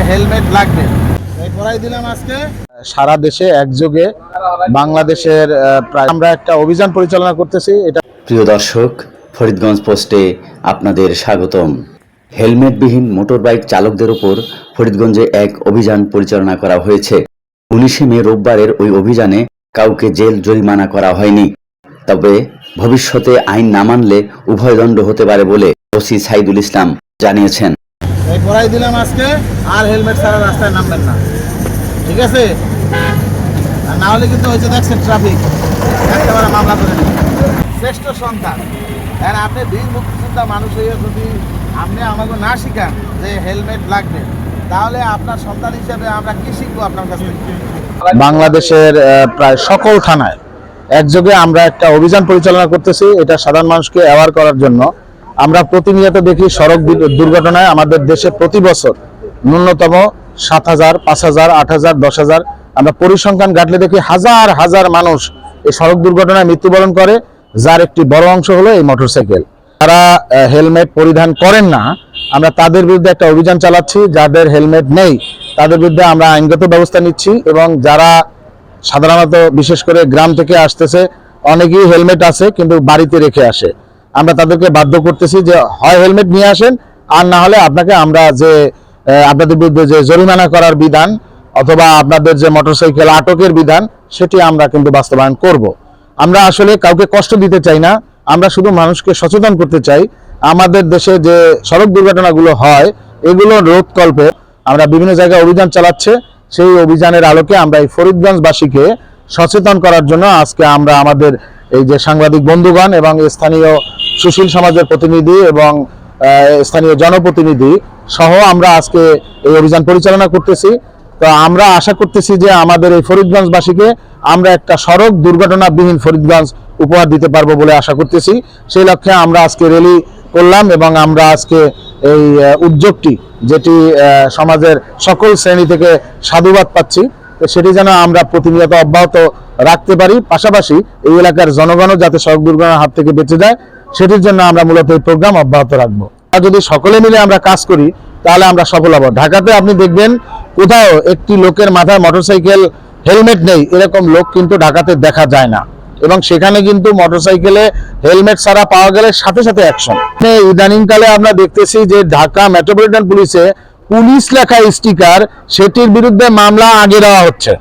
Helmet লাগবে। সারা দেশে একযোগে বাংলাদেশের প্রায় আমরা একটা অভিযান পরিচালনা করতেছি। এটা প্রিয় দর্শক, ফরিদগঞ্জ পোস্টে আপনাদের স্বাগতম। হেলমেটবিহীন মোটরবাইক চালকদের উপর ফরিদগঞ্জে এক অভিযান পরিচালনা করা হয়েছে। 19শে মে রোববারের ওই অভিযানে কাউকে জেল জরিমানা করা হয়নি। তবে ভবিষ্যতে আইন না মানলে উভয়দণ্ড হতে পারে বলে ওসি সাইদুল ইসলাম জানিয়েছেন। আজকে আর হেলমেট ছাড়া রাস্তায় নামবেন না, ঠিক আছে? আর না হলে কিন্তু হয়েছে দেখছেন ট্রাফিক একেবারে মামলা করে নেবেন। শ্রেষ্ঠ সন্তান আর আপনি বীর মুক্তিযোদ্ধা মানুষ হয়ে যদি আপনি আমাকে না শিখান যে হেলমেট লাগবে, তাহলে আপনার সন্তান হিসেবে আমরা কি শিখবো আপনার কাছ থেকে? বাংলাদেশের প্রায় সকল থানায় একযোগে আমরা একটা অভিযান পরিচালনা করতেছি। এটা সাধারণ মানুষকে অ্যাওয়ার করার জন্য। আমরা প্রতিনিয়ত দেখি সড়ক দুর্ঘটনায় আমাদের দেশে প্রতি বছর ন্যূনতম 7,000, 5,000, 8,000, 10,000 আমরা পরিসংখ্যান ঘাটলে দেখি হাজার হাজার মানুষ এই সড়ক দুর্ঘটনায় মৃত্যুবরণ করে, যার একটি বড় অংশ হলো এই মোটরসাইকেল। যারা হেলমেট পরিধান করেন না, আমরা তাদের বিরুদ্ধে একটা অভিযান চালাচ্ছি। যাদের হেলমেট নেই তাদের বিরুদ্ধে আমরা আইনগত ব্যবস্থা নিচ্ছি, এবং যারা সাধারণত বিশেষ করে গ্রাম থেকে আসতেছে, অনেকেই হেলমেট আছে কিন্তু বাড়িতে রেখে আসে, আমরা তাদেরকে বাধ্য করতেছি যে হয় হেলমেট নিয়ে আসেন, আর না হলে আপনাকে আমরা যে আপনাদের বিরুদ্ধে যে জরিমানা করার বিধান অথবা আপনাদের যে মোটরসাইকেল আটকের বিধান সেটি আমরা কিন্তু বাস্তবায়ন করব। আমরা আসলে কাউকে কষ্ট দিতে চাই না, আমরা শুধু মানুষকে সচেতন করতে চাই। আমাদের দেশে যে সড়ক দুর্ঘটনাগুলো হয় এগুলো রোধকল্পে আমরা বিভিন্ন জায়গায় অভিযান চালাচ্ছে। সেই অভিযানের আলোকে আমরা এই ফরিদগঞ্জবাসীকে সচেতন করার জন্য আজকে আমরা আমাদের এই যে সাংবাদিক বন্ধুগণ এবং স্থানীয় সুশীল সমাজের প্রতিনিধি এবং স্থানীয় জনপ্রতিনিধি সহ আমরা আজকে এই অভিযান পরিচালনা করতেছি। তো আমরা আশা করতেছি যে আমাদের এই ফরিদগঞ্জবাসীকে আমরা একটা সড়ক দুর্ঘটনাবিহীন ফরিদগঞ্জ উপহার দিতে পারবো বলে আশা করতেছি। সেই লক্ষ্যে আমরা আজকে র্যালি করলাম, এবং আমরা আজকে এই উদ্যোগটি যেটি সমাজের সকল শ্রেণী থেকে সাধুবাদ পাচ্ছি, সেটি যেন আমরা প্রতিনিয়ত অব্যাহত রাখতে পারি। পাশাপাশি এই এলাকার জনগণও যাতে সড়ক দুর্ঘটনার হাত থেকে বেঁচে যায়, সেটির জন্য আমরা মূলত এই প্রোগ্রাম অব্যাহত রাখবো। আর যদি সকলে মিলে আমরা কাজ করি তাহলে আমরা সফল হব। ঢাকাতে আপনি দেখবেন কোথাও একটি লোকের মাথায় মোটরসাইকেল হেলমেট নেই এরকম লোক কিন্তু ঢাকাতে দেখা যায় না, এবং সেখানে কিন্তু মোটরসাইকেলে হেলমেট ছাড়া পাওয়া গেলে সাথে সাথে অ্যাকশন। ইদানিংকালে আমরা দেখতেছি যে ঢাকা মেট্রোপলিটন পুলিশে পুলিশ লেখা স্টিকার, সেটির বিরুদ্ধে মামলা আগে দেওয়া হচ্ছে।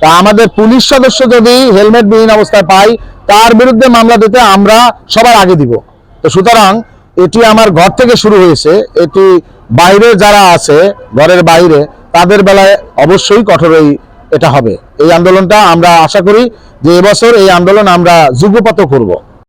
তা আমাদের পুলিশ সদস্য যদি হেলমেট বিহীন অবস্থায় পাই, তার বিরুদ্ধে মামলা দিতে আমরা সবার আগে দিব। তো সুতরাং এটি আমার ঘর থেকে শুরু হয়েছে, এটি বাইরে যারা আছে ঘরের বাইরে তাদের বেলায় অবশ্যই কঠোরই এটা হবে। এই আন্দোলনটা আমরা আশা করি যে এবছর এই আন্দোলন আমরা যুগপৎ করব।